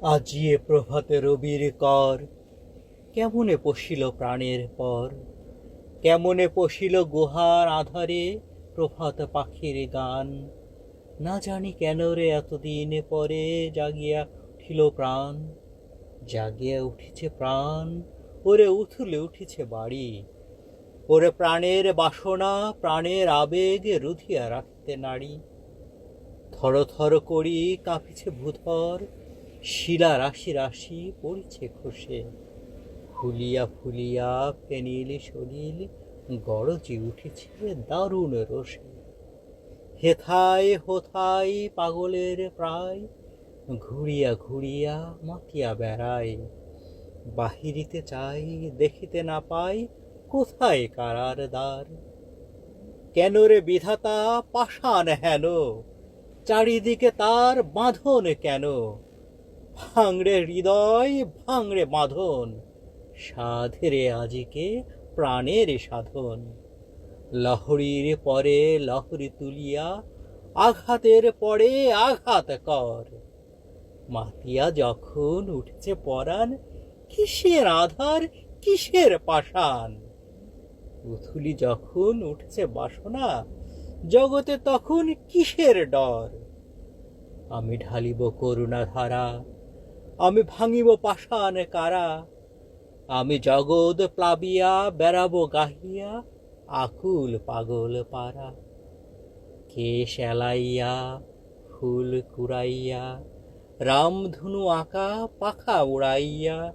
আজিয়ে প্রভাতে রবির কর, কেমনে পশিল প্রাণের পর, কেমনে পশিল গুহার আধারে প্রভাত পাখির গান। না জানি কেন রে এতদিন পরে জাগিয়া উঠিল প্রাণ, জাগিয়া উঠিছে প্রাণ, ওরে উথলে উঠিছে বাড়ি। ওরে প্রাণের বাসনা প্রাণের আবেগ রুধিয়া রাখিতে নারী। থর থর করি কাঁপিছে ভূধর, শিলা রাশি রাশি পড়িছে খসে। ফুলিয়া ফুলিয়া ফেনিল সলিল গরজি উঠেছে দারুণ রোষে। হেথায় হোথায় পাগলের প্রায়, ঘুরিয়া ঘুরিয়া মাতিয়া বেড়ায়। বাহিরিতে চাই দেখিতে না পাই, কোথায় কারার দ্বার। কেন রে বিধাতা পাষাণ হেন, চারিদিকে তার বাঁধন কেন। ভাঙড়ে হৃদয় ভাঙড়ে বাঁধন, সাধেরে আজিকে প্রাণের সাধন। লহরীর পরে লহরী তুলিয়া, আঘাতের পরে আঘাত কর। মাতিয়া যখন উঠেছে পরাণ, কিসের আধার কিসের পাষাণ। উথুলি যখন উঠেছে বাসনা, জগতে তখন কিসের ডর। আমি ঢালিব করুণা ধারা, আমি ভাঙিব পাষাণ কারা। আমি জগৎ প্লাবিয়া বেড়াবো গাহিয়া, আকুল পাগল পারা। কেশ এলাইয়া ফুল কুড়াইয়া, রামধনু আঁকা পাখা উড়াইয়া,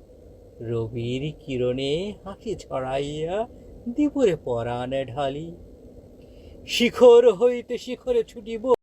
রবির কিরণে হাসি ছড়াইয়া দিবরে পরাণ ঢালি। শিখর হইতে শিখরে ছুটিব,